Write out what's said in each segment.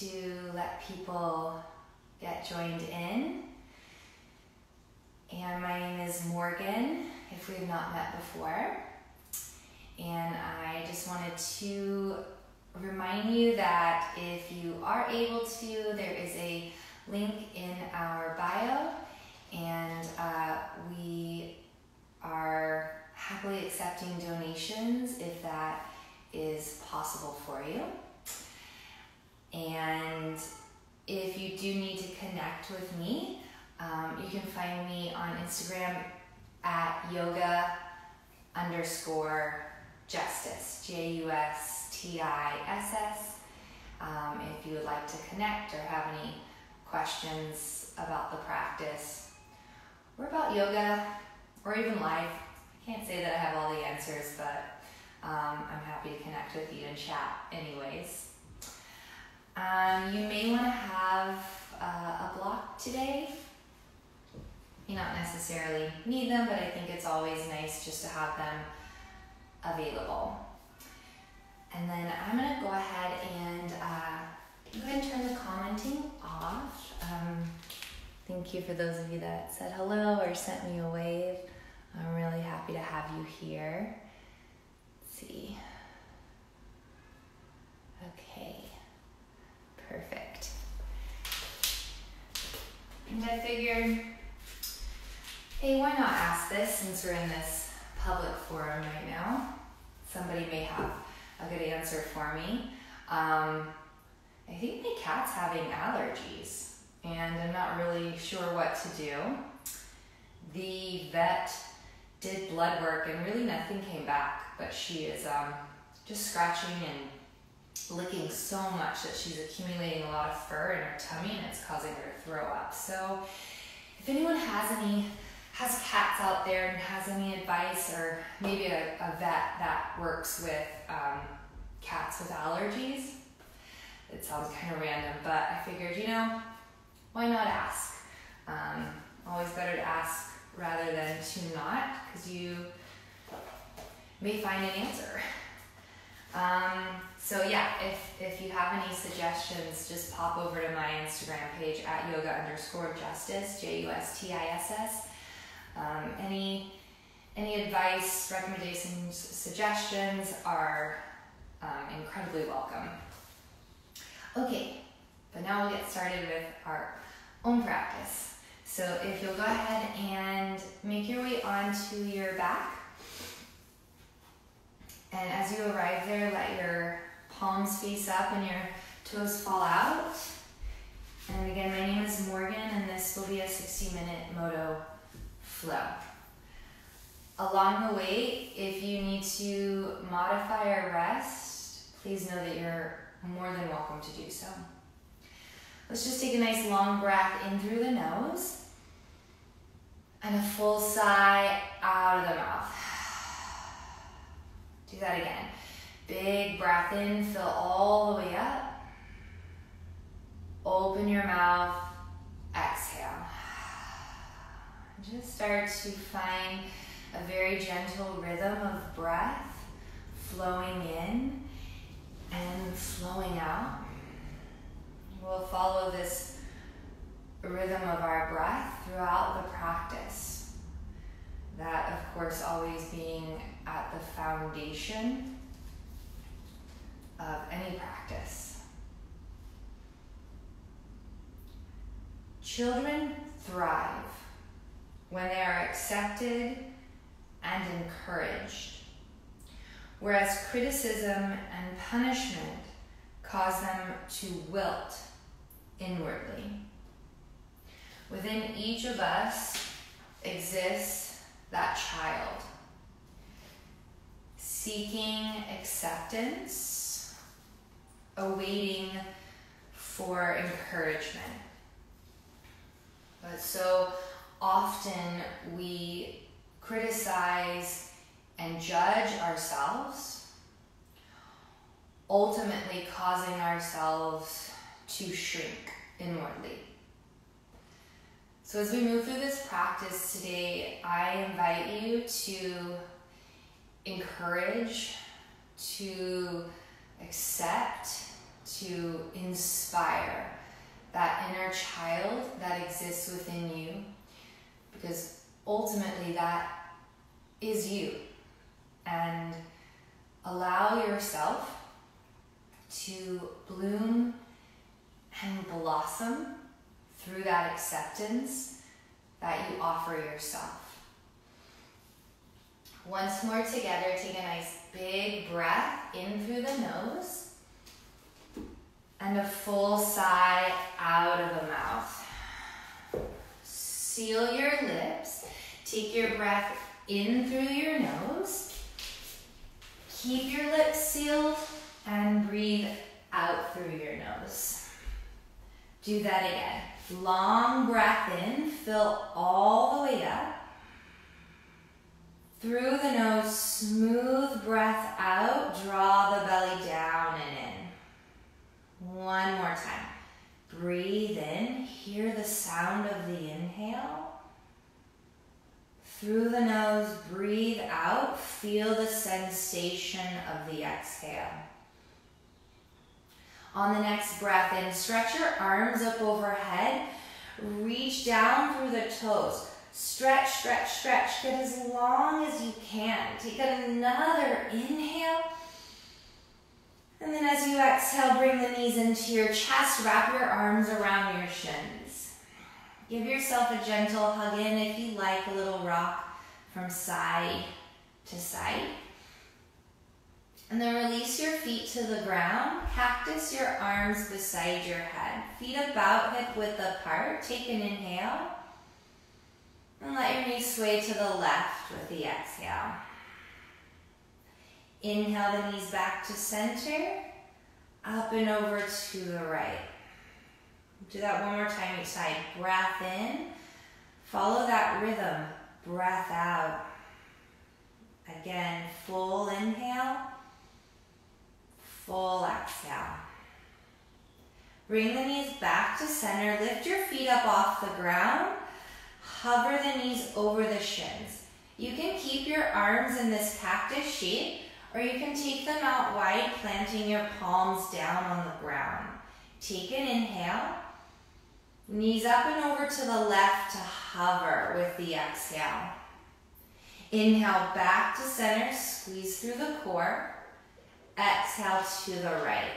to let people get joined in. And my name is Morgan, if we've not met before. And I just wanted to remind you that if you are able to, there is a link in our bio, and we are happily accepting donations if that is possible for you. And if you do need to connect with me, you can find me on Instagram at yoga_justice, JUSTISS. If you would like to connect or have any questions about the practice or about yoga or even life, I can't say that I have all the answers, but I'm happy to connect with you and chat anyways. You may want to have a block today. You not necessarily need them, but I think it's always nice just to have them available. And then I'm going to go ahead and turn the commenting off. Thank you for those of you that said hello or sent me a wave. I'm really happy to have you here. Let's see. Okay. Perfect. And I figured, hey, why not ask this since we're in this public forum right now? Somebody may have a good answer for me. I think my cat's having allergies and I'm not really sure what to do. The vet did blood work and really nothing came back, but she is just scratching and licking so much that she's accumulating a lot of fur in her tummy and it's causing her to throw up. So if anyone has cats out there and has any advice, or maybe a vet that works with cats with allergies, it sounds kind of random, but I figured, why not ask? Always better to ask rather than to not, because you may find an answer. So yeah, if you have any suggestions, just pop over to my Instagram page at yoga_justice, JUSTISS. Any advice, recommendations, suggestions are incredibly welcome. Okay, but now we'll get started with our own practice. So if you'll go ahead and make your way onto your back. And as you arrive there, let your palms face up and your toes fall out. And again, my name is Morgan, and this will be a 60-minute moto flow. Along the way, if you need to modify or rest, please know that you're more than welcome to do so. Let's just take a nice long breath in through the nose and a full sigh out of the mouth. Do that again. Big breath in, fill all the way up. Open your mouth, exhale. Just start to find a very gentle rhythm of breath flowing in and flowing out. We'll follow this rhythm of our breath throughout the practice. That, of course, always being at the foundation of any practice. Children thrive when they are accepted and encouraged, whereas criticism and punishment cause them to wilt inwardly. Within each of us exists that child, seeking acceptance, awaiting for encouragement. But so often we criticize and judge ourselves, ultimately causing ourselves to shrink inwardly. So as we move through this practice today, I invite you to encourage, to accept, to inspire that inner child that exists within you, because ultimately that is you. And allow yourself to bloom and blossom through that acceptance that you offer yourself. Once more together, take a nice big breath in through the nose and a full sigh out of the mouth. Seal your lips. Take your breath in through your nose. Keep your lips sealed and breathe out through your nose. Do that again. Long breath in, fill all the way up. Through the nose, smooth breath out, draw the belly down and in. One more time. Breathe in, hear the sound of the inhale. Through the nose, breathe out, feel the sensation of the exhale. On the next breath in, stretch your arms up overhead, reach down through the toes. Stretch, stretch, stretch. Get as long as you can. Take another inhale. And then as you exhale, bring the knees into your chest. Wrap your arms around your shins. Give yourself a gentle hug in, if you like, a little rock from side to side. And then release your feet to the ground. Cactus your arms beside your head. Feet about hip width apart. Take an inhale. And let your knees sway to the left with the exhale. Inhale the knees back to center. Up and over to the right. Do that one more time each side. Breath in. Follow that rhythm. Breath out. Again, full inhale. Full exhale. Bring the knees back to center. Lift your feet up off the ground. Hover the knees over the shins. You can keep your arms in this cactus shape, or you can take them out wide, planting your palms down on the ground. Take an inhale. Knees up and over to the left to hover with the exhale. Inhale back to center, squeeze through the core. Exhale to the right.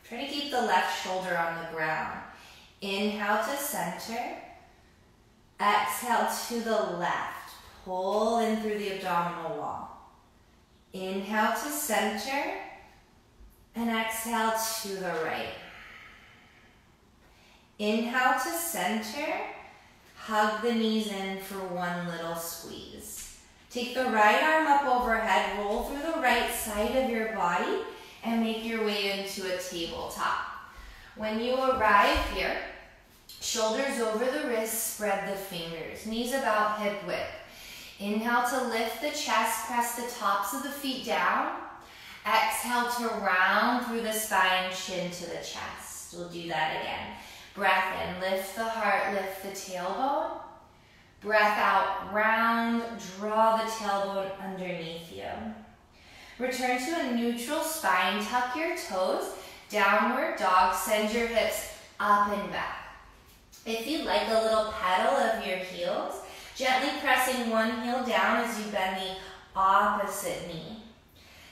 Try to keep the left shoulder on the ground. Inhale to center. Exhale to the left. Pull in through the abdominal wall. Inhale to center. And exhale to the right. Inhale to center. Hug the knees in for one little squeeze. Take the right arm up overhead. Roll through the right side of your body and make your way into a tabletop. When you arrive here, shoulders over the wrists, spread the fingers. Knees about hip width. Inhale to lift the chest, press the tops of the feet down. Exhale to round through the spine, chin to the chest. We'll do that again. Breath in, lift the heart, lift the tailbone. Breath out, round, draw the tailbone underneath you. Return to a neutral spine, tuck your toes, downward dog, send your hips up and back. If you like, a little pedal of your heels, gently pressing one heel down as you bend the opposite knee.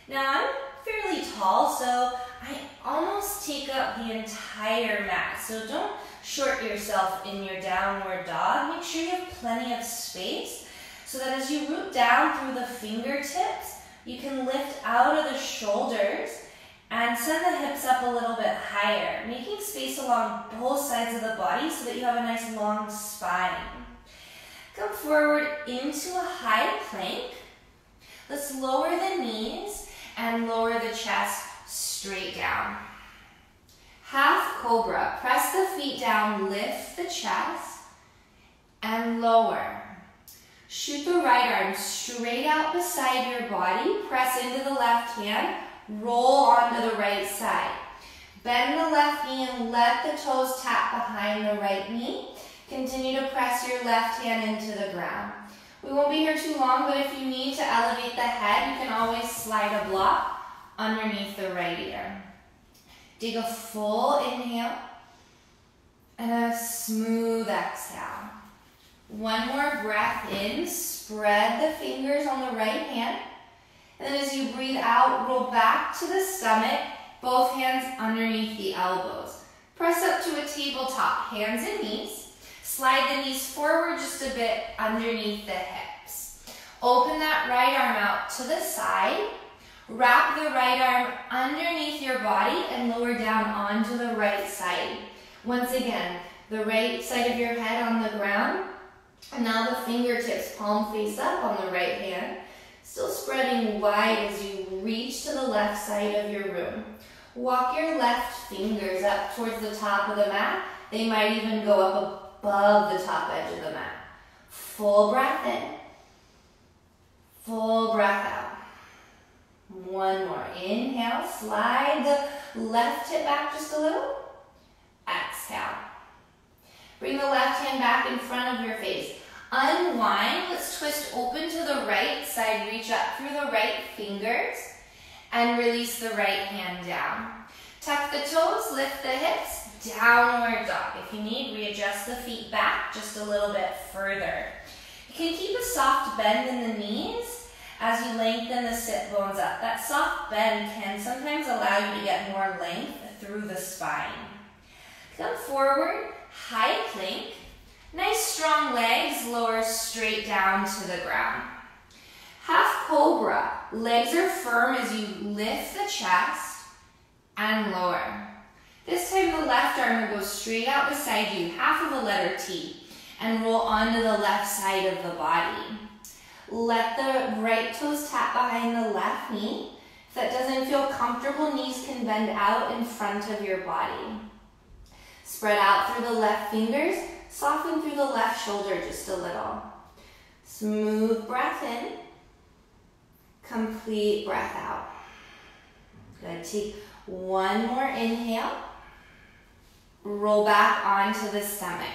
Now I'm fairly tall, so I almost take up the entire mat. So don't short yourself in your downward dog. Make sure you have plenty of space so that as you root down through the fingertips, you can lift out of the shoulders and send the hips up a little bit higher, making space along both sides of the body so that you have a nice long spine. Come forward into a high plank. Let's lower the knees and lower the chest straight down. Half cobra. Press the feet down, lift the chest, and lower. Shoot the right arm straight out beside your body. Press into the left hand. Roll onto the right side. Bend the left knee and let the toes tap behind the right knee. Continue to press your left hand into the ground. We won't be here too long, but if you need to elevate the head, you can always slide a block underneath the right ear. Take a full inhale and a smooth exhale. One more breath in, spread the fingers on the right hand. And then as you breathe out, roll back to the stomach, both hands underneath the elbows. Press up to a tabletop, hands and knees. Slide the knees forward just a bit underneath the hips. Open that right arm out to the side. Wrap the right arm underneath your body and lower down onto the right side. Once again, the right side of your head on the ground. And now the fingertips palm face up on the right hand. Still spreading wide as you reach to the left side of your room. Walk your left fingers up towards the top of the mat. They might even go up above the top edge of the mat. Full breath in. Full breath out. One more. Inhale, slide the left hip back just a little. Exhale. Bring the left hand back in front of your face. Unwind. Let's twist open to the right side. Reach up through the right fingers and release the right hand down. Tuck the toes, lift the hips, downward dog. If you need, readjust the feet back just a little bit further. You can keep a soft bend in the knees as you lengthen the sit bones up. That soft bend can sometimes allow you to get more length through the spine. Come forward, high plank. Nice strong legs, lower straight down to the ground. Half cobra. Legs are firm as you lift the chest and lower. This time the left arm will go straight out beside you, half of a letter T, and roll onto the left side of the body. Let the right toes tap behind the left knee. If that doesn't feel comfortable, knees can bend out in front of your body. Spread out through the left fingers, soften through the left shoulder just a little. Smooth breath in, complete breath out. Good, take one more inhale. Roll back onto the stomach.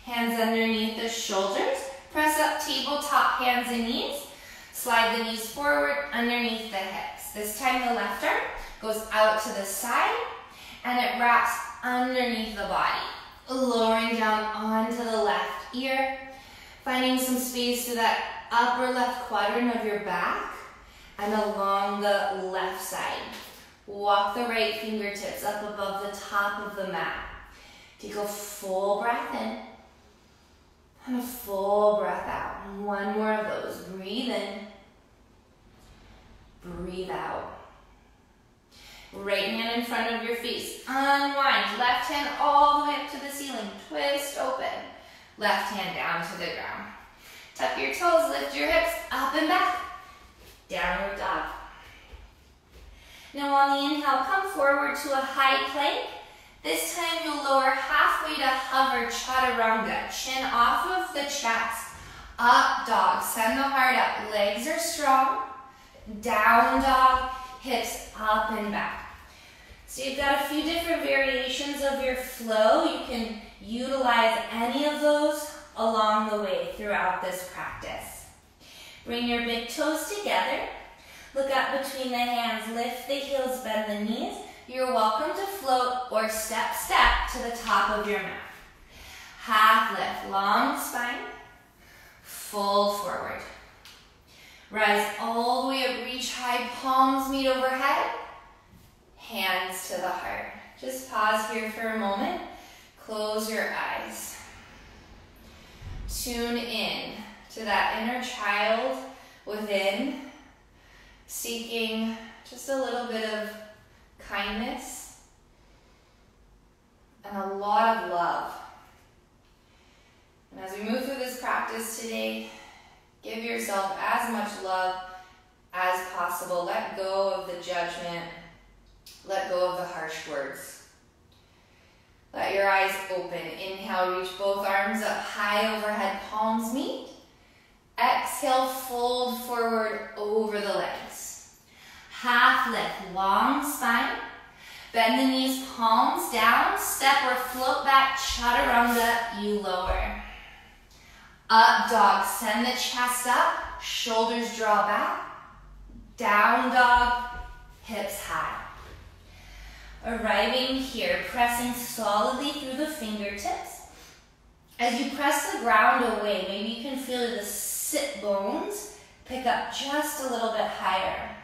Hands underneath the shoulders. Press up tabletop, hands and knees. Slide the knees forward underneath the hips. This time the left arm goes out to the side and it wraps underneath the body. Lowering down onto the left ear. Finding some space to that upper left quadrant of your back and along the left side. Walk the right fingertips up above the top of the mat. Take a full breath in and a full breath out. One more of those. Breathe in. Breathe out. Right hand in front of your face. Unwind. Left hand all the way up to the ceiling. Twist open. Left hand down to the ground. Tuck your toes, lift your hips, up and back. Downward dog. Now on the inhale, come forward to a high plank. This time you'll lower halfway to hover chaturanga. Chin off of the chest. Up dog. Send the heart up. Legs are strong. Down dog. Hips up and back. So you've got a few different variations of your flow. You can utilize any of those along the way throughout this practice. Bring your big toes together. Look up between the hands. Lift the heels, bend the knees. You're welcome to float or step to the top of your mat. Half lift, long spine, fold forward. Rise all the way up, reach high, palms meet overhead, hands to the heart. Just pause here for a moment, close your eyes. Tune in to that inner child within, seeking just a little bit of kindness and a lot of love. And as we move through this practice today, give yourself as much love as possible. Let go of the judgment. Let go of the harsh words. Let your eyes open. Inhale, reach both arms up high overhead, palms meet. Exhale, fold forward over the legs. Half lift, long spine. Bend the knees, palms down. Step or float back, chaturanga, you lower. Up dog, send the chest up, shoulders draw back. Down dog, hips high. Arriving here, pressing solidly through the fingertips. As you press the ground away, maybe you can feel the sit bones pick up just a little bit higher.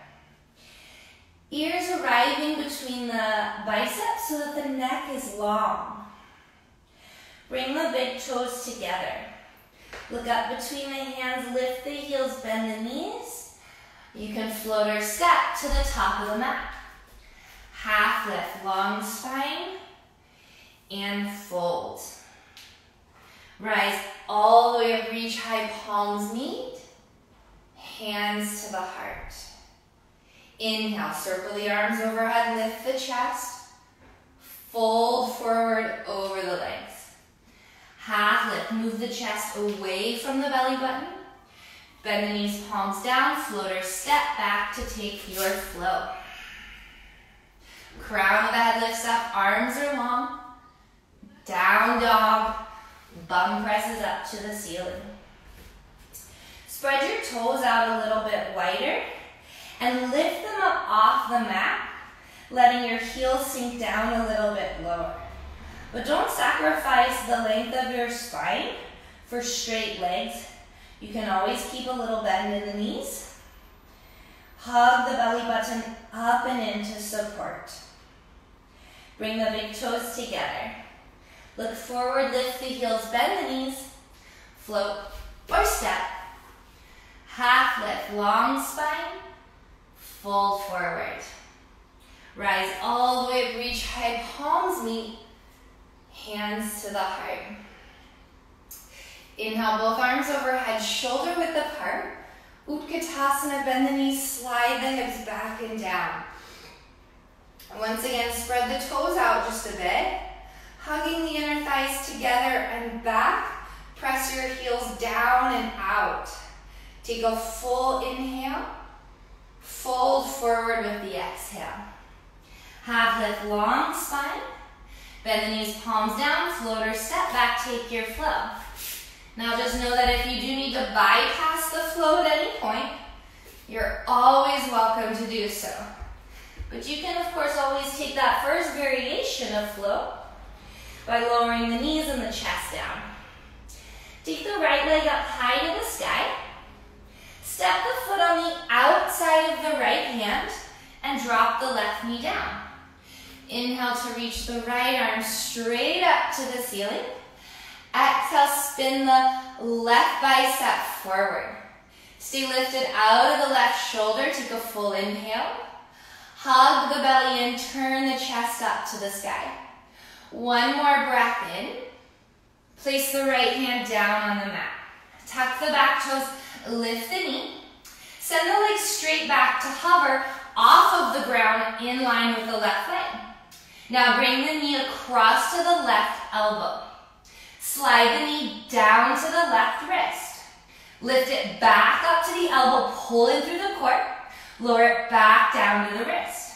Ears arriving between the biceps so that the neck is long. Bring the big toes together. Look up between the hands, lift the heels, bend the knees. You can float or step to the top of the mat. Half lift, long spine, and fold. Rise all the way up, reach high, palms meet, hands to the heart. Inhale, circle the arms overhead, lift the chest, fold forward over the legs. Half lift, move the chest away from the belly button. Bend the knees, palms down, float or step back to take your flow. Crown of the head lifts up, arms are long. Down dog, bum presses up to the ceiling. Spread your toes out a little bit wider and lift them up off the mat, letting your heels sink down a little bit lower. But don't sacrifice the length of your spine for straight legs. You can always keep a little bend in the knees. Hug the belly button up and into support. Bring the big toes together. Look forward, lift the heels, bend the knees, float or step. Half lift, long spine, fold forward. Rise all the way up, reach high, palms meet, hands to the heart. Inhale, both arms overhead, shoulder width apart. Utkatasana, bend the knees, slide the hips back and down. Once again, spread the toes out just a bit. Hugging the inner thighs together and back. Press your heels down and out. Take a full inhale. Fold forward with the exhale. Half lift, long spine. Bend the knees, palms down, float or step back, take your flow. Now just know that if you do need to bypass the flow at any point, you're always welcome to do so. But you can, of course, always take that first variation of flow by lowering the knees and the chest down. Take the right leg up high to the sky. Step the foot on the outside of the right hand and drop the left knee down. Inhale to reach the right arm straight up to the ceiling. Exhale, spin the left bicep forward. Stay lifted out of the left shoulder. Take a full inhale. Hug the belly in, turn the chest up to the sky. One more breath in. Place the right hand down on the mat. Tuck the back toes, lift the knee. Send the legs straight back to hover off of the ground in line with the left leg. Now bring the knee across to the left elbow. Slide the knee down to the left wrist. Lift it back up to the elbow, pull in through the core. Lower it back down to the wrist.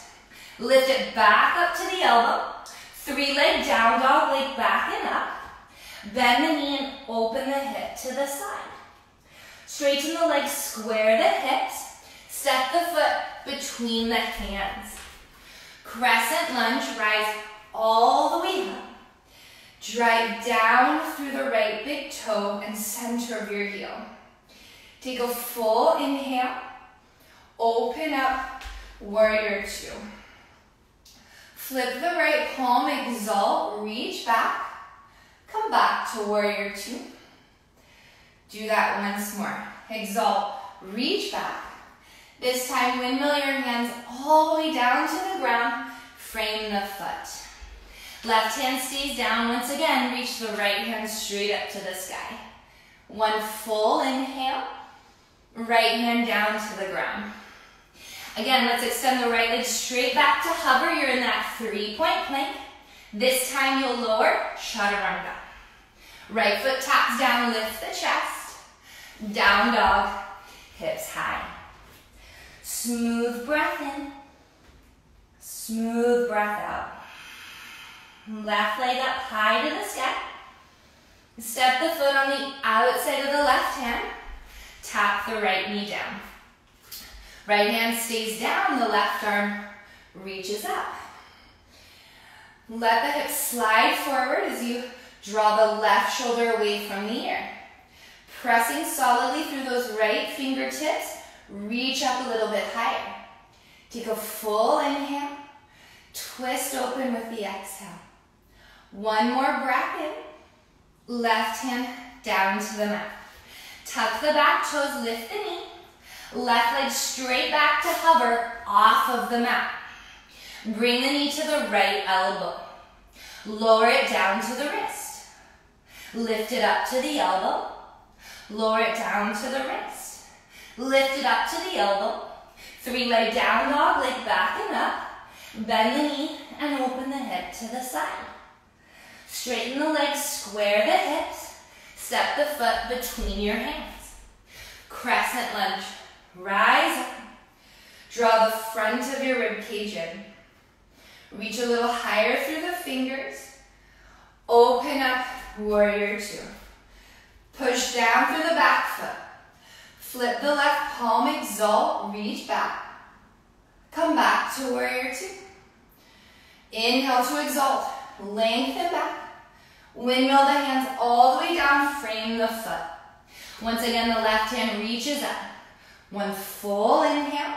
Lift it back up to the elbow. Three-leg down dog, leg back and up. Bend the knee and open the hip to the side. Straighten the legs, square the hips. Step the foot between the hands. Crescent lunge, rise all the way up. Drive down through the right big toe and center of your heel. Take a full inhale. Open up, warrior two. Flip the right palm, exalt, reach back. Come back to warrior two. Do that once more. Exalt, reach back. This time, windmill your hands all the way down to the ground. Frame the foot. Left hand stays down. Once again, reach the right hand straight up to the sky. One full inhale. Right hand down to the ground. Again, let's extend the right leg straight back to hover. You're in that 3-point plank. This time you'll lower, chaturanga. Right foot taps down, lift the chest. Down dog, hips high. Smooth breath in. Smooth breath out. Left leg up high to the sky. Step the foot on the outside of the left hand. Tap the right knee down. Right hand stays down, the left arm reaches up. Let the hips slide forward as you draw the left shoulder away from the ear. Pressing solidly through those right fingertips, reach up a little bit higher. Take a full inhale, twist open with the exhale. One more breath in, left hand down to the mat. Tuck the back toes, lift the knee, left leg straight back to hover off of the mat. Bring the knee to the right elbow. Lower it down to the wrist. Lift it up to the elbow. Lower it down to the wrist. Lift it up to the elbow. Three-leg down dog, leg back and up. Bend the knee and open the hip to the side. Straighten the legs, square the hips. Step the foot between your hands. Crescent lunge. Rise up. Draw the front of your rib cage in. Reach a little higher through the fingers. Open up, warrior two. Push down through the back foot. Flip the left palm, exalt, reach back. Come back to warrior two. Inhale to exalt, lengthen back. Windmill the hands all the way down, frame the foot. Once again, the left hand reaches up. One full inhale,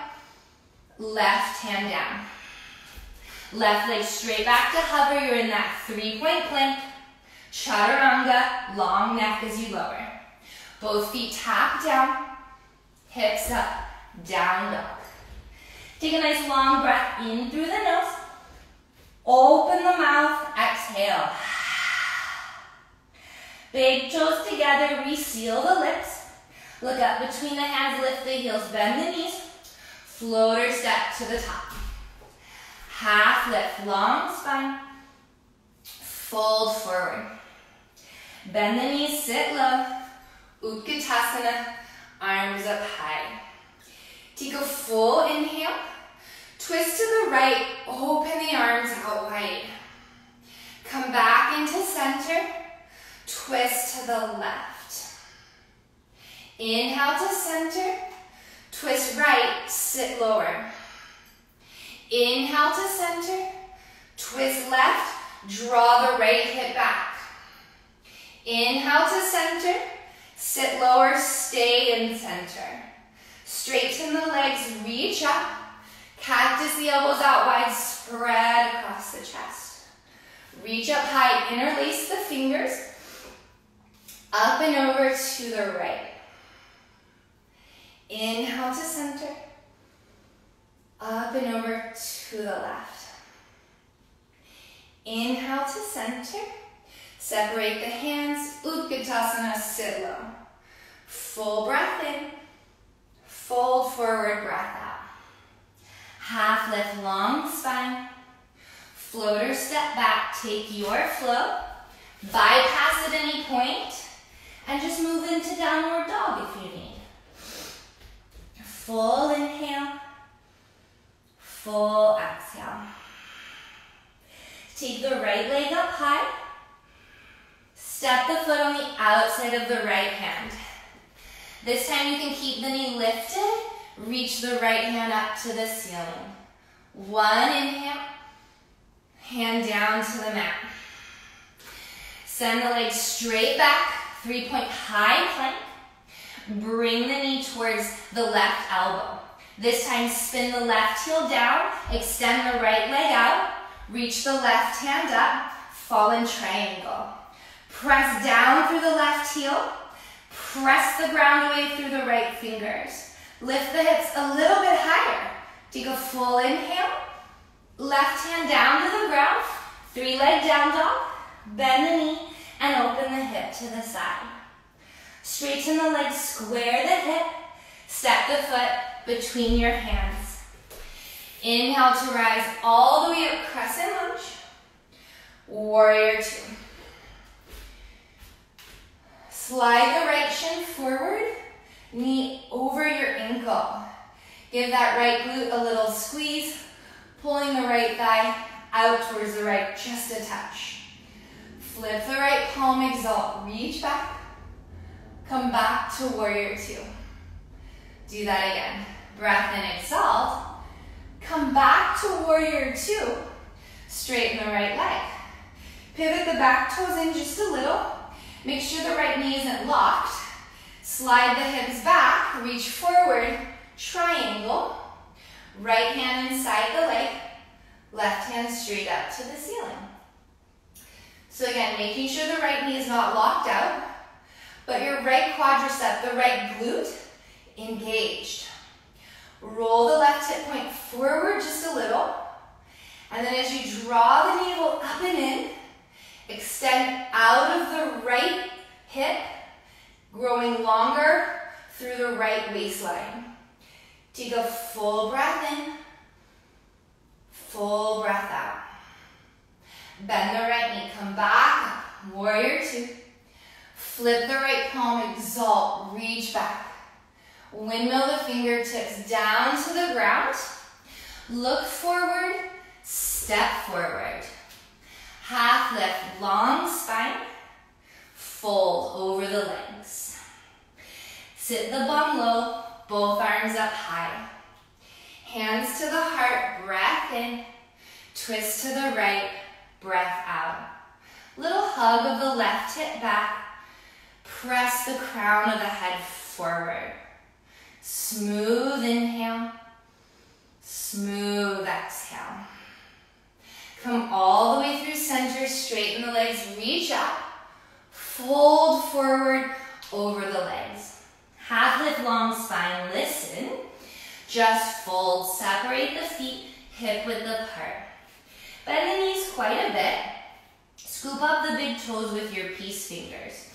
left hand down. Left leg straight back to hover. You're in that 3-point plank. Chaturanga, long neck as you lower. Both feet tap down, hips up, down dog. Take a nice long breath in through the nose. Open the mouth, exhale. Big toes together, reseal the lips. Look up between the hands, lift the heels, bend the knees. Floater step to the top. Half lift, long spine. Fold forward. Bend the knees, sit low. Utkatasana, arms up high. Take a full inhale. Twist to the right, open the arms out wide. Come back into center. Twist to the left. Inhale to center. Twist right, sit lower. Inhale to center. Twist left, draw the right hip back. Inhale to center. Sit lower, stay in center. Straighten the legs, reach up. Cactus the elbows out wide, spread across the chest. Reach up high, interlace the fingers. Up and over to the right. Inhale to center. Up and over to the left. Inhale to center. Separate the hands, Utkatasana, sit low. Full breath in. Fold forward, breath out. Half lift, long spine. Floater step back, take your flow. Bypass at any point. And just move into downward dog if you need. Full inhale. Full exhale. Take the right leg up high. Step the foot on the outside of the right hand. This time you can keep the knee lifted. Reach the right hand up to the ceiling. One inhale. Hand down to the mat. Send the legs straight back. 3-point high plank. Bring the knee towards the left elbow. This time spin the left heel down. Extend the right leg out. Reach the left hand up. Fall in triangle. Press down through the left heel. Press the ground away through the right fingers. Lift the hips a little bit higher. Take a full inhale. Left hand down to the ground. 3-leg down dog. Bend the knee and open the hip to the side. Straighten the legs, square the hip. Step the foot between your hands. Inhale to rise all the way up, crescent lunge. Warrior two. Slide the right shin forward, knee over your ankle. Give that right glute a little squeeze, pulling the right thigh out towards the right, just a touch. Flip the right palm, exalt, reach back. Come back to warrior two. Do that again. Breath in, exalt. Come back to warrior two. Straighten the right leg. Pivot the back toes in just a little. Make sure the right knee isn't locked. Slide the hips back, reach forward, triangle. Right hand inside the leg, left hand straight up to the ceiling. So again, making sure the right knee is not locked out, but your right quadricep, the right glute, engaged. Roll the left hip point forward just a little, and then as you draw the navel up and in, extend out of the right hip, growing longer through the right waistline. Take a full breath in, full breath out. Bend the right knee, come back, warrior two. Flip the right palm, exalt, reach back. Windmill the fingertips down to the ground. Look forward, step forward. Half lift, long spine. Fold over the legs. Sit the bum low, both arms up high. Hands to the heart, breath in. Twist to the right, breath out. Little hug of the left hip back. Press the crown of the head forward. Smooth inhale, smooth exhale. Come all the way through center, straighten the legs, reach up, fold forward over the legs. Half lift, long spine, listen. Just fold, separate the feet, hip width apart. Bend the knees quite a bit. Scoop up the big toes with your peace fingers.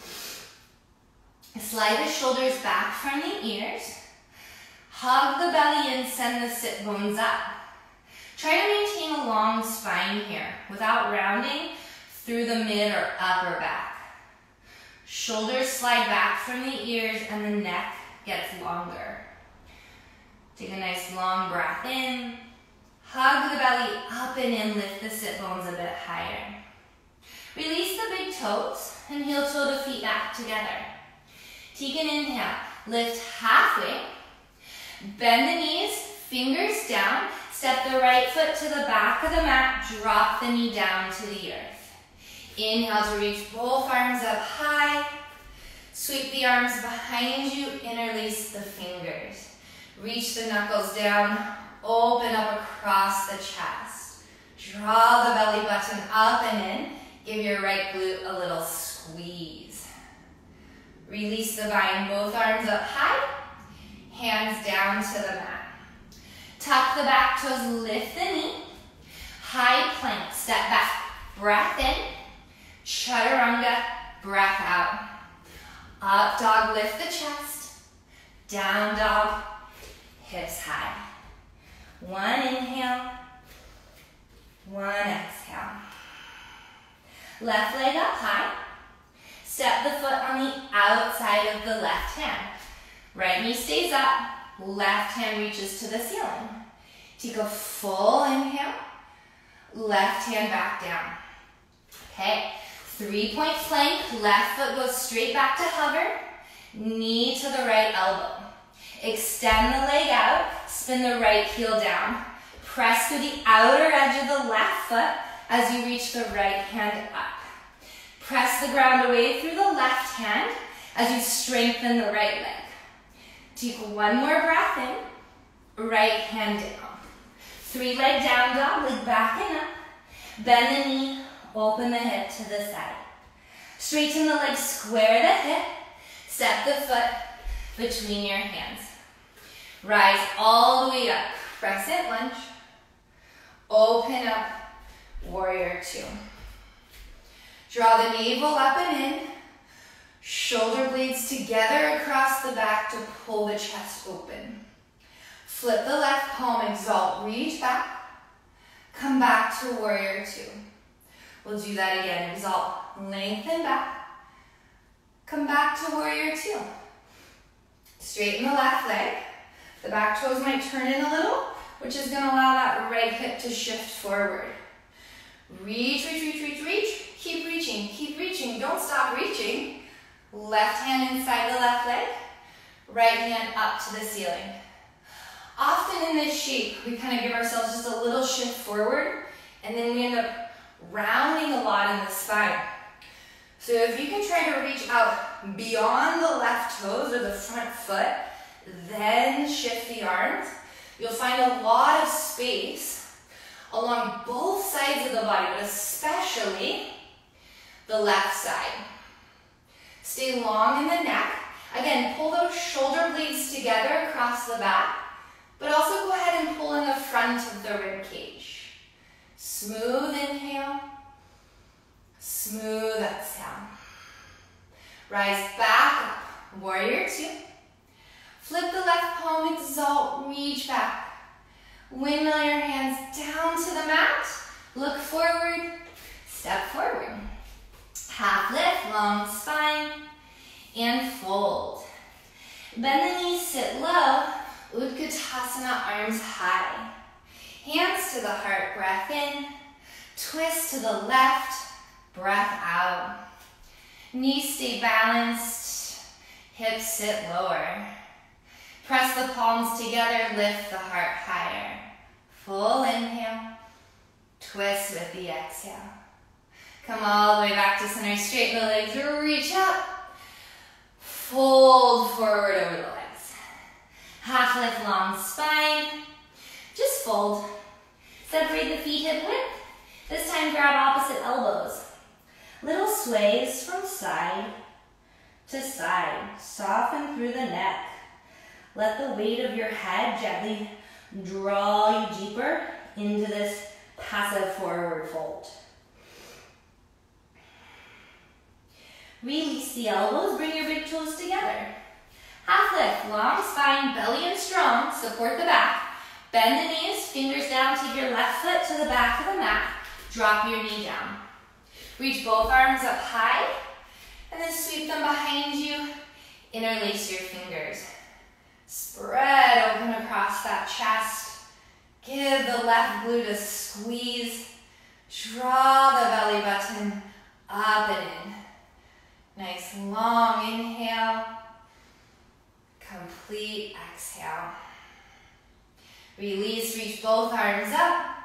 Slide the shoulders back from the ears. Hug the belly in, send the sit bones up. Try to maintain a long spine here without rounding through the mid or upper back. Shoulders slide back from the ears and the neck gets longer. Take a nice long breath in. Hug the belly up and in, lift the sit bones a bit higher. Release the big toes and heel toe the feet back together. Take an inhale, lift halfway. Bend the knees, fingers down. Step the right foot to the back of the mat, drop the knee down to the earth. Inhale to reach both arms up high. Sweep the arms behind you, interlace the fingers. Reach the knuckles down, open up across the chest. Draw the belly button up and in. Give your right glute a little squeeze. Release the bind, both arms up high, hands down to the mat. Tuck the back toes, lift the knee. High plank, step back, breath in. Chaturanga, breath out. Up dog, lift the chest. Down dog, hips high. One inhale, one exhale. Left leg up high. Step the foot on the outside of the left hand. Right knee stays up, left hand reaches to the ceiling. Take a full inhale, left hand back down. Okay, 3-point plank, left foot goes straight back to hover, knee to the right elbow. Extend the leg out, spin the right heel down. Press through the outer edge of the left foot as you reach the right hand up. Press the ground away through the left hand as you strengthen the right leg. Take one more breath in, right hand down. 3-leg down dog, leg back and up. Bend the knee, open the hip to the side. Straighten the leg, square the hip. Step the foot between your hands. Rise all the way up, crescent lunge. Open up, warrior two. Draw the navel up and in. Shoulder blades together across the back to pull the chest open. Flip the left palm, exalt, reach back. Come back to warrior two. We'll do that again. Exalt, lengthen back. Come back to warrior two. Straighten the left leg. The back toes might turn in a little, which is going to allow that right hip to shift forward. Reach, reach, reach, reach, reach. Keep reaching, keep reaching. Don't stop reaching. Left hand inside the left leg. Right hand up to the ceiling. Often in this shape, we kind of give ourselves just a little shift forward And then we end up rounding a lot in the spine. So if you can try to reach out beyond the left toes or the front foot, then shift the arms, you'll find a lot of space along both sides of the body, but especially the left side. Stay long in the neck. Again, pull those shoulder blades together across the back, but also go ahead and pull in the front of the rib cage. Smooth inhale, smooth exhale. Rise back up, warrior two. Flip the left palm, exalt, reach back. Windmill your hands down to the mat. Look forward, step forward. Half lift, long spine, and fold. Bend the knees, sit low. Utkatasana, arms high. Hands to the heart, breath in. Twist to the left, breath out. Knees stay balanced, hips sit lower. Press the palms together, lift the heart higher. Full inhale, twist with the exhale. Come all the way back to center, straighten the legs, reach up. Fold forward over the legs. Half lift, long spine. Just fold. Separate the feet hip width. This time grab opposite elbows. Little sways from side to side. Soften through the neck. Let the weight of your head gently draw you deeper into this passive forward fold. Release the elbows, bring your big toes together. Half lift, long spine, belly in strong, support the back. Bend the knees, fingers down, take your left foot to the back of the mat. Drop your knee down. Reach both arms up high, and then sweep them behind you. Interlace your fingers. Spread open across that chest. Give the left glute a squeeze. Draw the belly button up and in. Nice long inhale. Complete exhale. Release, reach both arms up.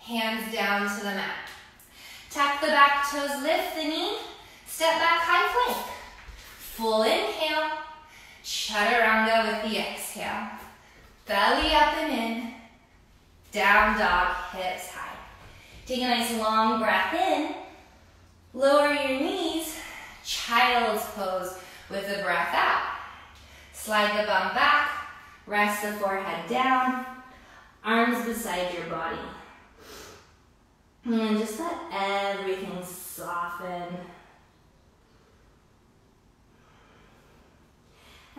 Hands down to the mat. Tap the back toes, lift the knee. Step back, high plank. Full inhale. Chaturanga with the exhale. Belly up and in. Down dog, hips high. Take a nice long breath in. Lower your knees. Child's pose with the breath out. Slide the bum back. Rest the forehead down. Arms beside your body. And just let everything soften.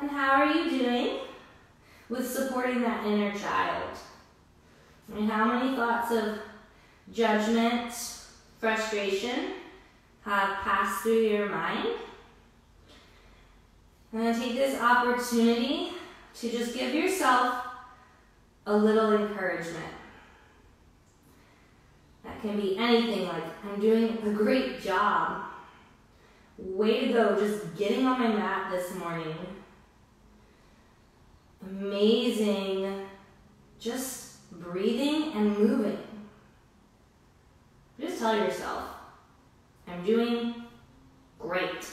And how are you doing with supporting that inner child? I mean, how many thoughts of judgment, frustration have passed through your mind? And then take this opportunity to just give yourself a little encouragement. That can be anything like, I'm doing a great job. Way to go, just getting on my mat this morning. Amazing, just breathing and moving. Just tell yourself, I'm doing great.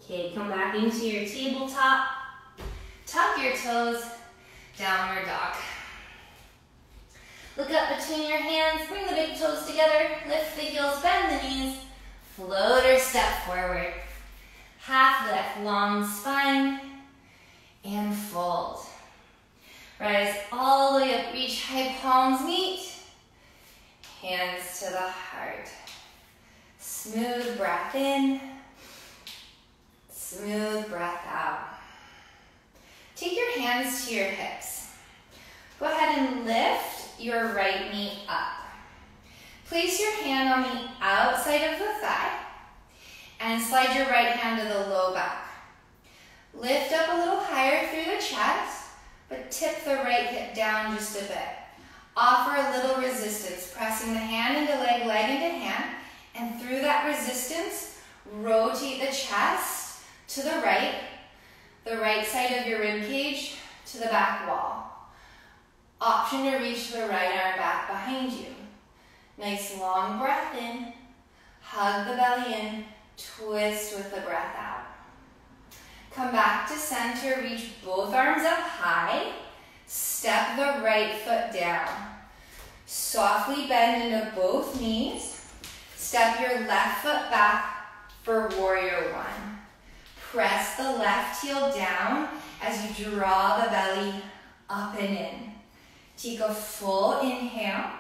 Okay, come back into your tabletop. Tuck your toes, downward dog. Look up between your hands, bring the big toes together, lift the heels, bend the knees, floater step forward. Half lift, long spine, and fold. Rise all the way up, reach high palms meet. Hands to the heart. Smooth breath in, smooth breath out. Take your hands to your hips. Go ahead and lift your right knee up. Place your hand on the outside of the thigh and slide your right hand to the low back. Lift up a little higher through the chest, but tip the right hip down just a bit. Offer a little resistance, pressing the hand into leg, leg into hand, and through that resistance, rotate the chest to the right side of your rib cage to the back wall. Option to reach the right arm back behind you. Nice long breath in. Hug the belly in. Twist with the breath out. Come back to center. Reach both arms up high. Step the right foot down. Softly bend into both knees. Step your left foot back for warrior one. Press the left heel down as you draw the belly up and in. Take a full inhale.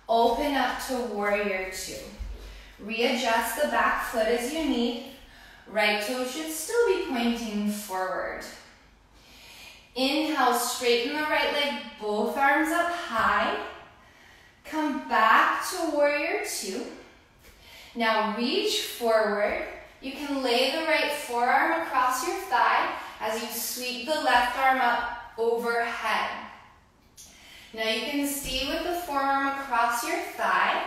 Open up to warrior two. Readjust the back foot as you need. Right toe should still be pointing forward. Inhale, straighten the right leg, both arms up high. Come back to warrior two. Now reach forward. You can lay the right forearm across your thigh as you sweep the left arm up overhead. Now you can stay with the forearm across your thigh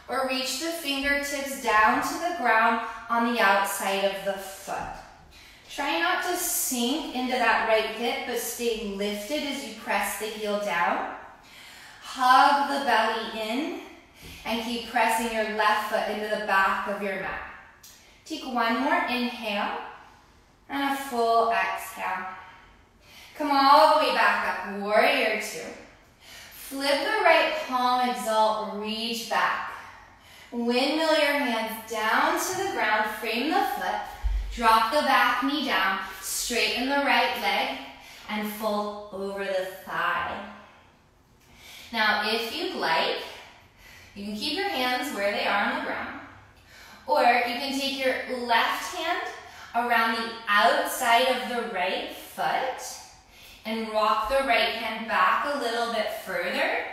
or reach the fingertips down to the ground on the outside of the foot. Try not to sink into that right hip, but stay lifted as you press the heel down. Hug the belly in and keep pressing your left foot into the back of your mat. Take one more inhale and a full exhale. Come all the way back up, warrior two. Flip the right palm, exalt, reach back. Windmill your hands down to the ground, frame the foot, drop the back knee down, straighten the right leg, and fold over the thigh. Now, if you'd like, you can keep your hands where they are on the ground, or you can take your left hand around the outside of the right foot and rock the right hand back a little bit further,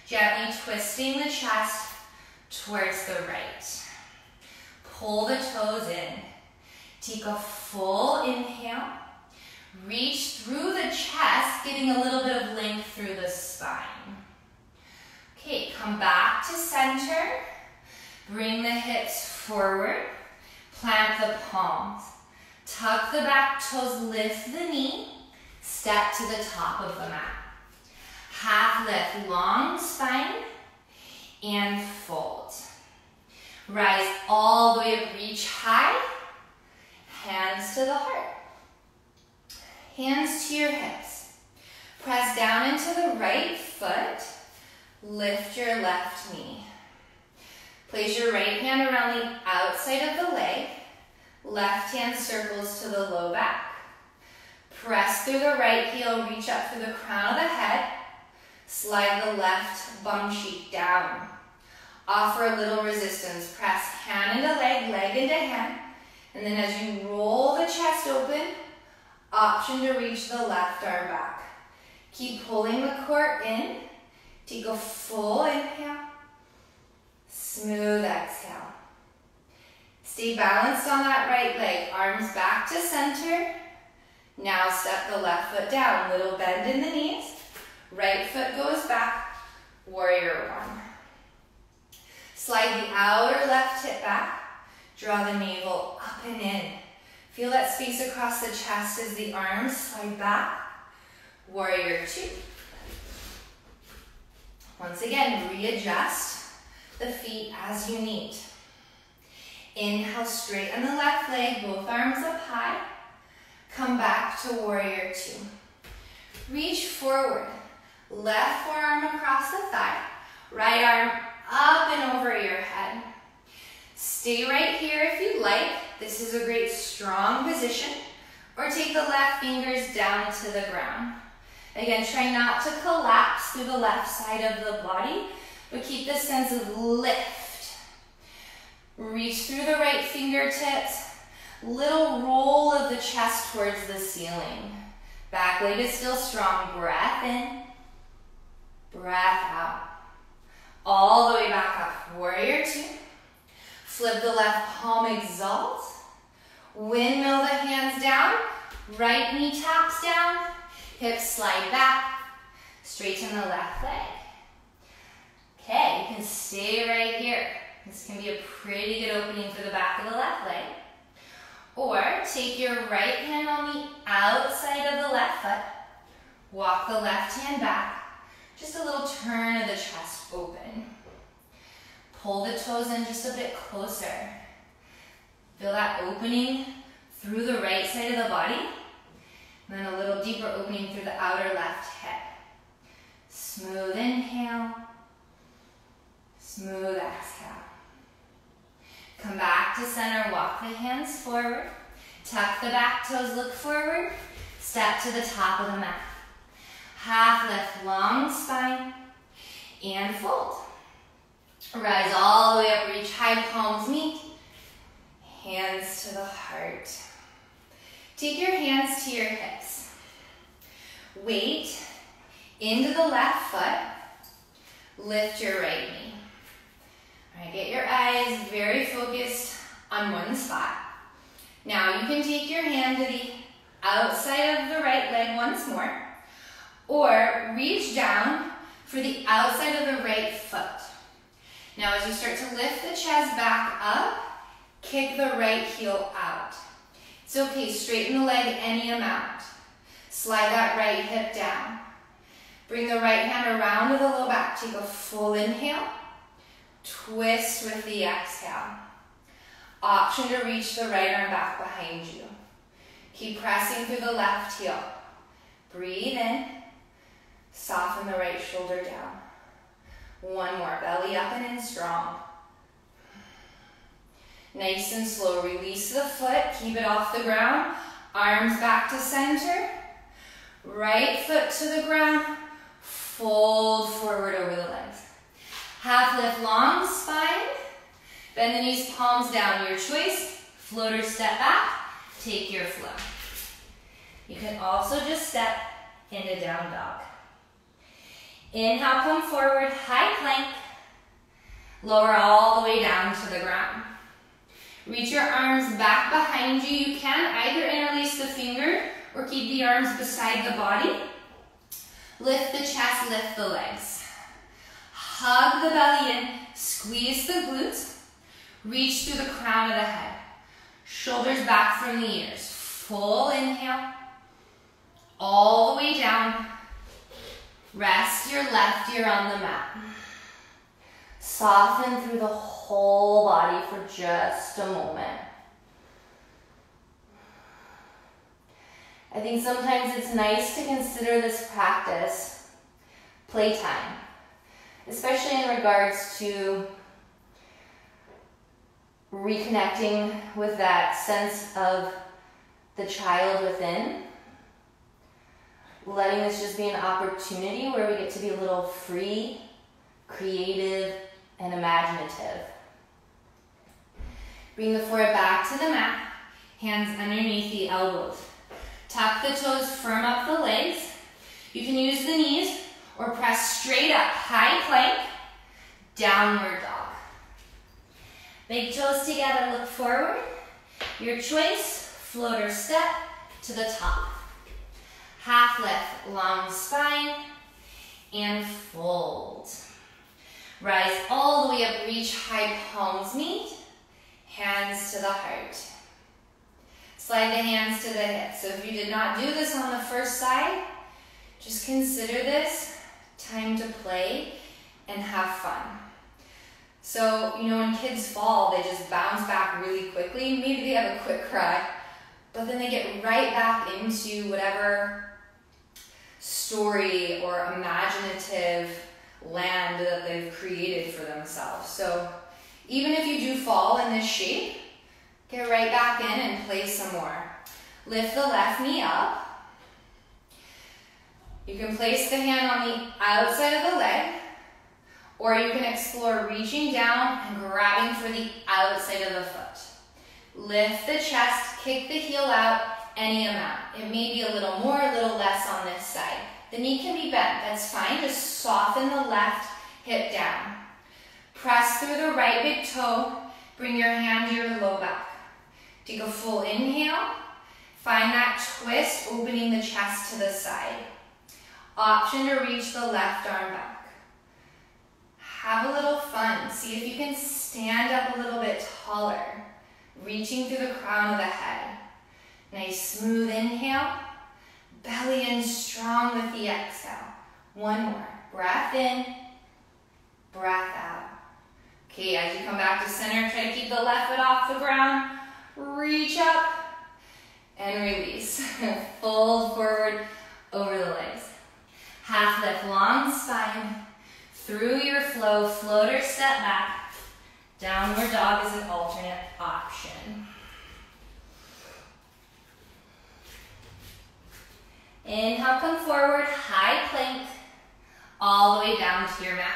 gently twisting the chest towards the right. Pull the toes in. Take a full inhale. Reach through the chest, getting a little bit of length through the spine. Okay, come back to center. Bring the hips forward. Plant the palms. Tuck the back toes, lift the knee. Step to the top of the mat. Half lift, long spine, and fold. Rise all the way up, reach high. Hands to the heart. Hands to your hips. Press down into the right foot. Lift your left knee. Place your right hand around the outside of the leg. Left hand circles to the low back. Press through the right heel, reach up through the crown of the head. Slide the left bum cheek down. Offer a little resistance. Press hand into leg, leg into hand. And then as you roll the chest open, option to reach the left arm back. Keep pulling the core in. Take a full inhale. Smooth exhale. Stay balanced on that right leg. Arms back to center. Now step the left foot down. Little bend in the knees. Right foot goes back. Warrior one. Slide the outer left hip back. Draw the navel up and in. Feel that space across the chest as the arms slide back. Warrior two. Once again, readjust the feet as you need. Inhale, straighten the left leg, both arms up high. Come back to warrior two. Reach forward. Left forearm across the thigh. Right arm up and over your head. Stay right here if you'd like. This is a great strong position. Or take the left fingers down to the ground. Again, try not to collapse through the left side of the body, but keep this sense of lift. Reach through the right fingertips. Little roll of the chest towards the ceiling. Back leg is still strong. Breath in. Breath out. All the way back up. Warrior two. Flip the left palm, exalt. Windmill the hands down. Right knee taps down. Hips slide back. Straighten the left leg. Okay, you can stay right here. This can be a pretty good opening for the back of the left leg. Or take your right hand on the outside of the left foot. Walk the left hand back. Just a little turn of the chest open. Pull the toes in just a bit closer. Feel that opening through the right side of the body. And then a little deeper opening through the outer left hip. Smooth inhale. Smooth exhale. Come back to center, walk the hands forward. Tuck the back toes, look forward. Step to the top of the mat. Half lift, long spine, and fold. Rise all the way up, reach high palms meet. Hands to the heart. Take your hands to your hips. Weight into the left foot. Lift your right knee. All right, get your eyes very focused on one spot. Now you can take your hand to the outside of the right leg once more, or reach down for the outside of the right foot. Now as you start to lift the chest back up, kick the right heel out. It's okay, straighten the leg any amount. Slide that right hip down. Bring the right hand around to the low back. Take a full inhale. Twist with the exhale. Option to reach the right arm back behind you. Keep pressing through the left heel. Breathe in. Soften the right shoulder down. One more, belly up and in strong. Nice and slow, release the foot, keep it off the ground. Arms back to center. Right foot to the ground. Fold forward over the legs. Half lift, long spine. Bend the knees, palms down. Your choice. Floater, step back. Take your flow. You can also just step into down dog. Inhale, come forward, high plank. Lower all the way down to the ground. Reach your arms back behind you. You can either interlace the finger or keep the arms beside the body. Lift the chest, lift the legs. Hug the belly in, squeeze the glutes. Reach through the crown of the head. Shoulders back from the ears. Full inhale. All the way down. Rest your left ear on the mat. Soften through the whole body for just a moment. I think sometimes it's nice to consider this practice playtime, especially in regards to reconnecting with that sense of the child within. Letting this just be an opportunity where we get to be a little free, creative, and imaginative. Bring the forehead back to the mat, hands underneath the elbows. Tuck the toes, firm up the legs. You can use the knees or press straight up, high plank, downward dog. Big toes together, look forward. Your choice, floater step to the top. Half lift, long spine, and fold. Rise all the way up, reach high palms meet, hands to the heart. Slide the hands to the hips. So if you did not do this on the first side, just consider this time to play and have fun. So, when kids fall, they just bounce back really quickly. Maybe they have a quick cry, but then they get right back into whatever story or imaginative land that they've created for themselves. So even if you do fall in this shape, get right back in and play some more. Lift the left knee up. You can place the hand on the outside of the leg, or you can explore reaching down and grabbing for the outside of the foot. Lift the chest, kick the heel out any amount. It may be a little more, a little less on this side. The knee can be bent, that's fine. Just soften the left hip down. Press through the right big toe. Bring your hand to your low back. Take a full inhale. Find that twist, opening the chest to the side. Option to reach the left arm back. Have a little fun. See if you can stand up a little bit taller. Reaching through the crown of the head. Nice smooth inhale. Belly in strong with the exhale. One more. Breath in, breath out. Okay, as you come back to center, try to keep the left foot off the ground. Reach up and release. Fold forward over the legs. Half lift, long spine. Through your flow, floater step back. Downward dog is an alternate option. Inhale, come forward, high plank, all the way down to your mat.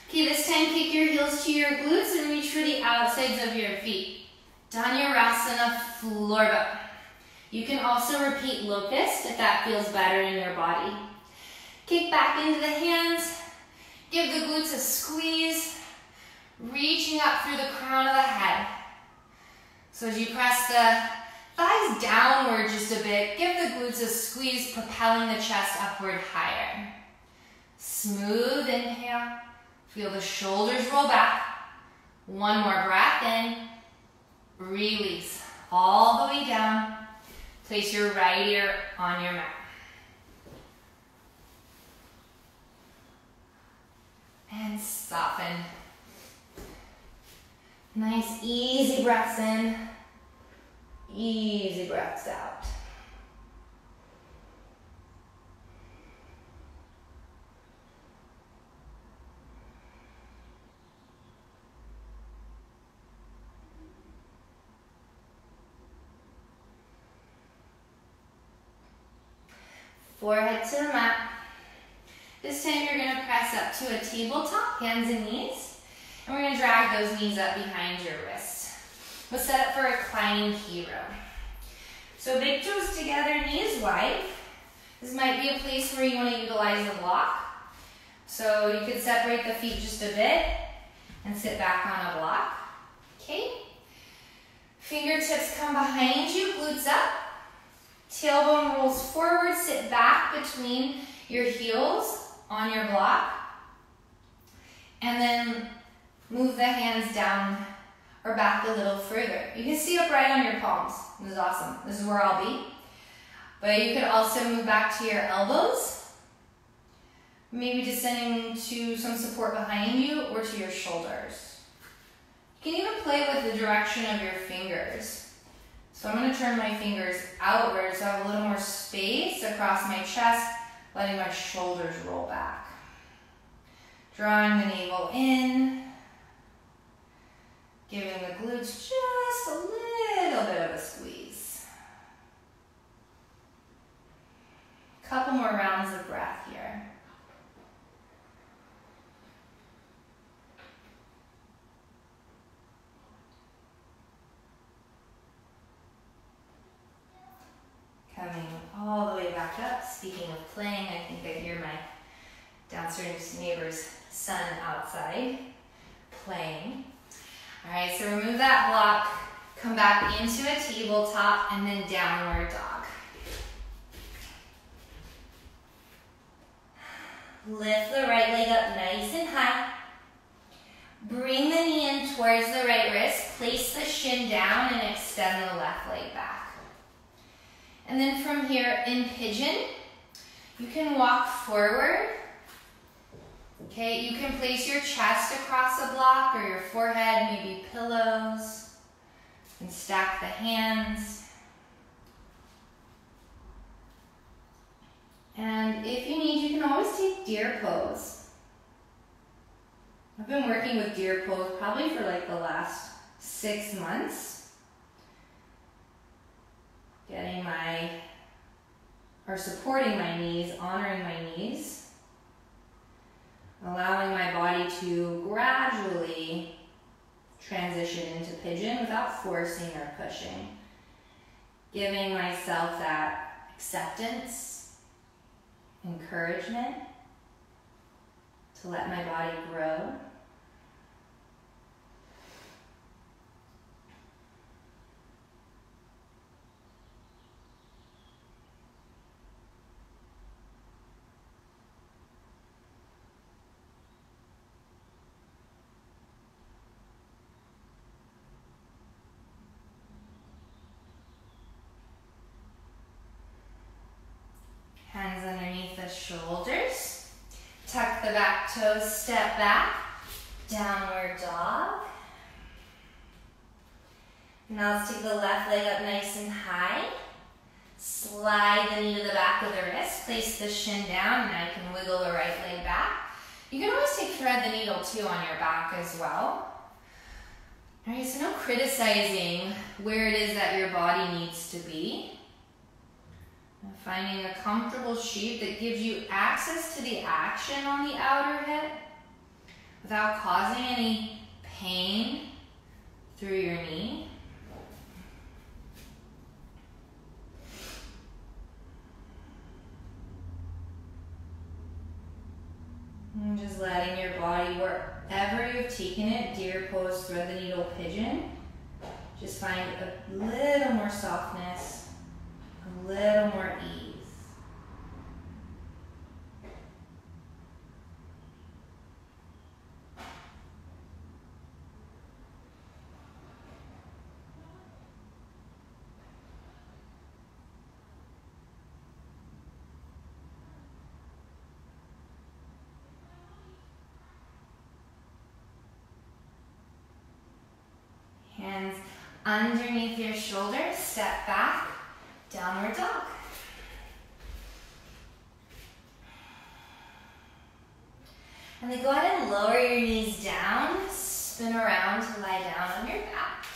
Okay, this time kick your heels to your glutes and reach for the outsides of your feet. Dhanurasana, floor bow. You can also repeat locust if that feels better in your body. Kick back into the hands, give the glutes a squeeze, reaching up through the crown of the head. So as you press the thighs downward just a bit, give the glutes a squeeze, propelling the chest upward higher. Smooth inhale. Feel the shoulders roll back. One more breath in. Release all the way down. Place your right ear on your mat. And soften. Nice, easy breaths in. Easy breaths out. Forehead to the mat. This time you're going to press up to a tabletop, hands and knees. And we're going to drag those knees up behind your wrists. We'll set up for reclining hero. So big toes together, knees wide. This might be a place where you want to utilize the block. So you could separate the feet just a bit and sit back on a block. Okay. Fingertips come behind you, glutes up. Tailbone rolls forward, sit back between your heels on your block. And then move the hands down or back a little further. You can stay upright on your palms. This is awesome. This is where I'll be. But you could also move back to your elbows. Maybe descending to some support behind you or to your shoulders. You can even play with the direction of your fingers. So I'm going to turn my fingers outward so I have a little more space across my chest, letting my shoulders roll back. Drawing the navel in, giving the glutes just a little bit of a squeeze. Couple more rounds of breath here. Coming all the way back up. Speaking of playing, I think I hear my downstairs neighbor's son outside playing. All right, so remove that block, come back into a tabletop, and then downward dog. Lift the right leg up nice and high. Bring the knee in towards the right wrist. Place the shin down and extend the left leg back. And then from here, in pigeon, you can walk forward. Okay, you can place your chest across a block or your forehead, maybe pillows, and stack the hands. And if you need, you can always take deer pose. I've been working with deer pose probably for like the last 6 months. Getting supporting my knees, honoring my knees. Allowing my body to gradually transition into pigeon without forcing or pushing. Giving myself that acceptance, encouragement to let my body grow. Hands underneath the shoulders. Tuck the back toes, step back, downward dog. Now let's take the left leg up nice and high. Slide the knee to the back of the wrist, place the shin down, and I can wiggle the right leg back. You can always take thread the needle too on your back as well. All right, so no criticizing where it is that your body needs to be. And finding a comfortable shape that gives you access to the action on the outer hip without causing any pain through your knee. And just letting your body, wherever you've taken it, deer pose, thread the needle, pigeon, just find a little more softness, a little more ease. Hands underneath your shoulders, step back, downward dog. And then go ahead and lower your knees down, spin around to lie down on your back.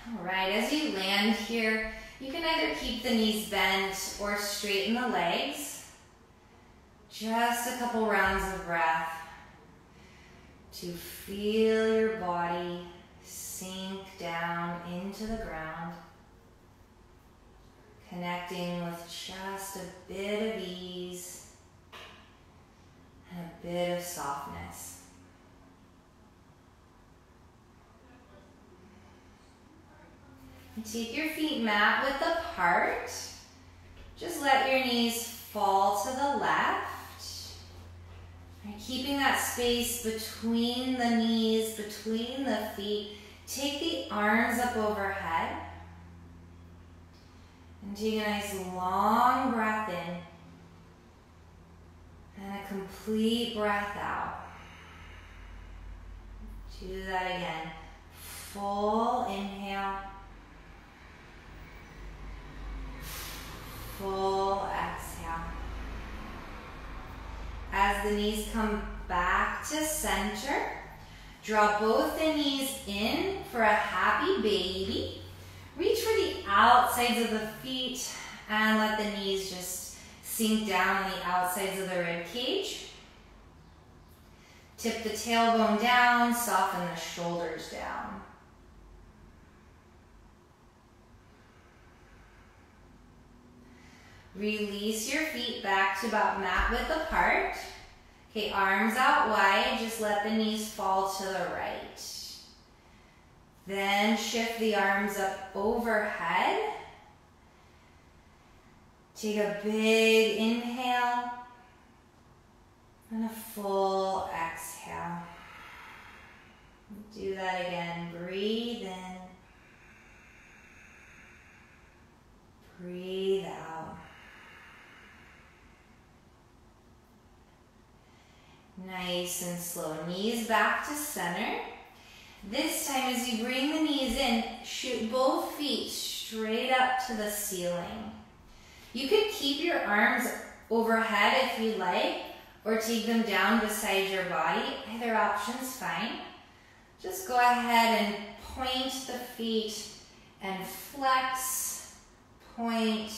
All right, as you land here, you can either keep the knees bent or straighten the legs. Just a couple rounds of breath to feel your body sink down into the ground, connecting with just a bit of ease and a bit of softness. And take your feet mat width apart. Just let your knees fall to the left. Keeping that space between the knees, between the feet. Take the arms up overhead. And take a nice long breath in. And a complete breath out. Do that again. Full inhale. Full exhale. As the knees come back to center, draw both the knees in for a happy baby. Reach for the outsides of the feet and let the knees just sink down on the outsides of the rib cage. Tip the tailbone down, soften the shoulders down. Release your feet back to about mat width apart. Okay, arms out wide, just let the knees fall to the right. Then shift the arms up overhead. Take a big inhale and a full exhale. Do that again. Breathe in. Breathe out. Nice and slow. Knees back to center. This time as you bring the knees in, shoot both feet straight up to the ceiling. You could keep your arms overhead if you like, or take them down beside your body. Either option's fine. Just go ahead and point the feet and flex, point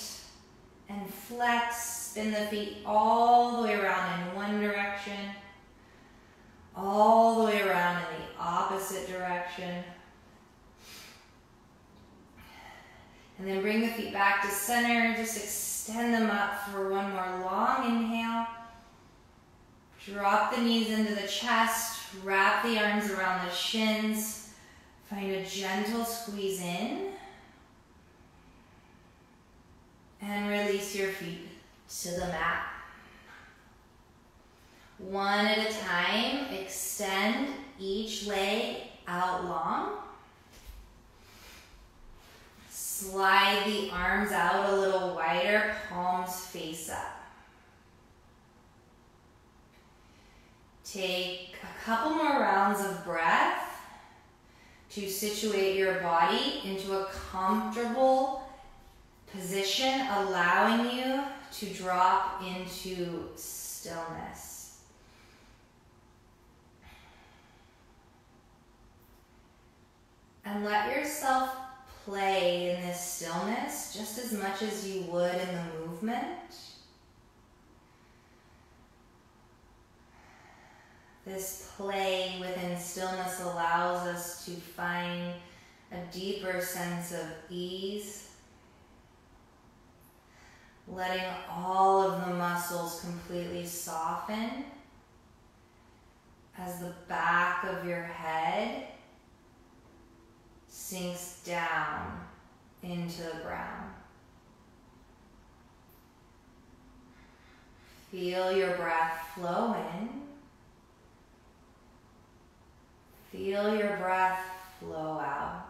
and flex. Spin the feet all the way around in one direction, all the way around in the opposite direction. And then bring the feet back to center. Just extend them up for one more long inhale. Drop the knees into the chest. Wrap the arms around the shins. Find a gentle squeeze in. And release your feet to the mat. One at a time, extend each leg out long. Slide the arms out a little wider, palms face up. Take a couple more rounds of breath to situate your body into a comfortable position, allowing you to drop into stillness. And let yourself play in this stillness just as much as you would in the movement. This play within stillness allows us to find a deeper sense of ease, letting all of the muscles completely soften as the back of your head sinks down into the ground. Feel your breath flow in. Feel your breath flow out.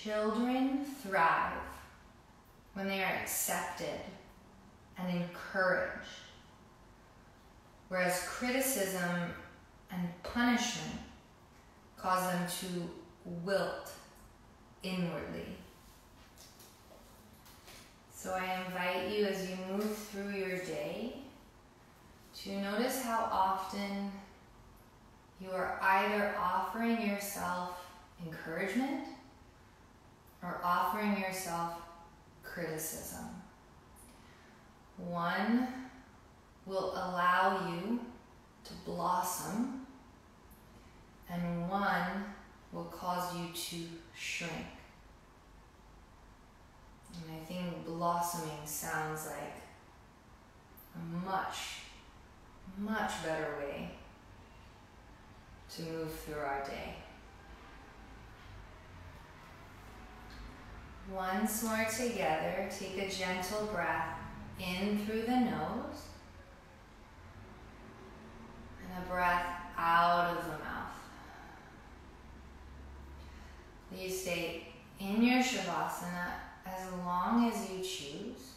Children thrive when they are accepted and encouraged, whereas criticism and punishment cause them to wilt inwardly. So I invite you, as you move through your day, to notice how often you are either offering yourself encouragement or offering yourself criticism. One will allow you to blossom, and one will cause you to shrink. And I think blossoming sounds like a much, much better way to move through our day. Once more together, take a gentle breath in through the nose and a breath out of the mouth. Please stay in your Shavasana as long as you choose.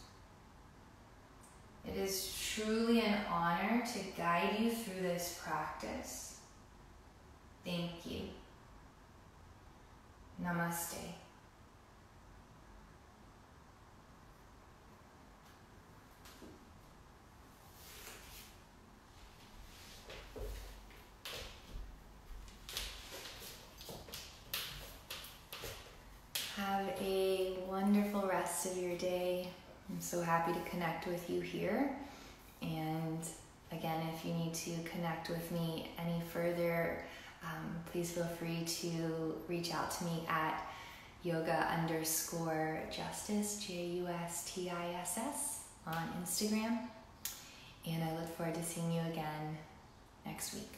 It is truly an honor to guide you through this practice. Thank you. Namaste. Have a wonderful rest of your day. I'm so happy to connect with you here. And again, if you need to connect with me any further, please feel free to reach out to me at yoga_justice, JUSTISS, on Instagram. And I look forward to seeing you again next week.